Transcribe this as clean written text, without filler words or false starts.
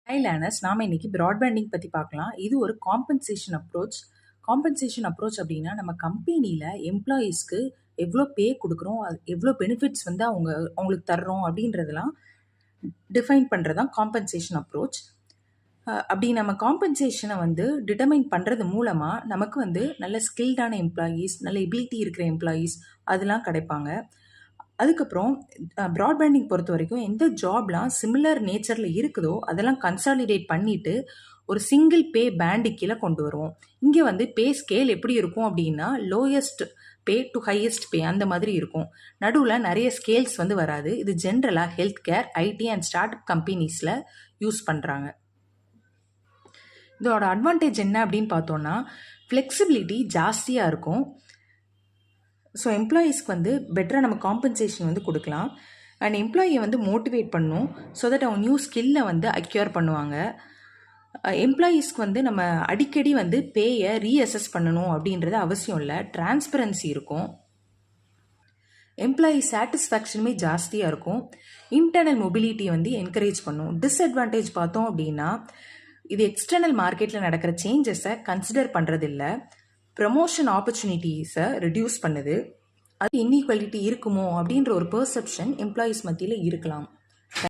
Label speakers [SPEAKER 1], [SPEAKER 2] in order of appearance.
[SPEAKER 1] Hi learners, நாம இன்னைக்கு ப்ராட்பேண்டிங் பற்றி பார்க்கலாம். இது ஒரு காம்பன்சேஷன் அப்ரோச். காம்பன்சேஷன் அப்ரோச் அப்படின்னா நம்ம கம்பெனியில் எம்ப்ளாயீஸ்க்கு எவ்வளோ பே கொடுக்குறோம், அது எவ்வளோ பெனிஃபிட்ஸ் வந்து அவங்களுக்கு தர்றோம் அப்படின்றதெல்லாம் டிஃபைன் பண்ணுறது தான் காம்பன்சேஷன் அப்ரோச். அப்படி நம்ம காம்பன்சேஷனை வந்து டிட்டர்மைன் பண்ணுறது மூலமாக நமக்கு வந்து நல்ல ஸ்கில்டான எம்ப்ளாயீஸ், நல்ல எபிலிட்டி இருக்கிற எம்ப்ளாயீஸ் அதெல்லாம் கிடைப்பாங்க. அதுக்கப்புறம் ப்ராட்பேண்டிங் பொறுத்த வரைக்கும் எந்த ஜாப்லாம் சிமிலர் நேச்சரில் இருக்குதோ அதெல்லாம் கன்சாலிடேட் பண்ணிவிட்டு ஒரு சிங்கிள் பே பேண்டு கீழே கொண்டு வருவோம். இங்கே வந்து பே ஸ்கேல் எப்படி இருக்கும் அப்படின்னா லோயஸ்ட் பே டு ஹையஸ்ட் பே அந்த மாதிரி இருக்கும். நடுவில் நிறைய ஸ்கேல்ஸ் வந்து வராது. இது ஜென்ரலாக health care, IT and startup கம்பெனிஸில் யூஸ் பண்ணுறாங்க. இதோட அட்வான்டேஜ் என்ன அப்படின்னு பார்த்தோன்னா ஃப்ளெக்சிபிலிட்டி ஜாஸ்தியாக இருக்கும். ஸோ எம்ப்ளாயீஸ்க்கு வந்து பெட்டராக நம்ம காம்பன்சேஷன் வந்து கொடுக்கலாம். அண்ட் எம்ப்ளாயியை வந்து மோட்டிவேட் பண்ணணும் ஸோ தட் அவங்க நியூ ஸ்கில்லை வந்து அக்யூர் பண்ணுவாங்க. எம்ப்ளாயீஸ்க்கு வந்து நம்ம அடிக்கடி வந்து பேயை ரீஅசஸ் பண்ணணும் அப்படின்றது அவசியம் இல்லை. டிரான்ஸ்பரன்சி இருக்கும். எம்ப்ளாயி சாட்டிஸ்ஃபேக்ஷனுமே ஜாஸ்தியாக இருக்கும். இன்டர்னல் மொபிலிட்டியை வந்து என்கரேஜ் பண்ணும். டிஸ்அட்வான்டேஜ் பார்த்தோம் அப்படின்னா இது எக்ஸ்டர்னல் மார்க்கெட்டில் நடக்கிற சேஞ்சஸை கன்சிடர் பண்ணுறதில்ல. ப்ரமோஷன் ஆப்பர்ச்சுனிட்டிஸை ரெடியூஸ் பண்ணுது. அது இன்இக்வாலிட்டி இருக்குமோ அப்படின்ற ஒரு பெர்செப்ஷன் எம்ப்ளாயீஸ் மத்தியில் இருக்கலாம்.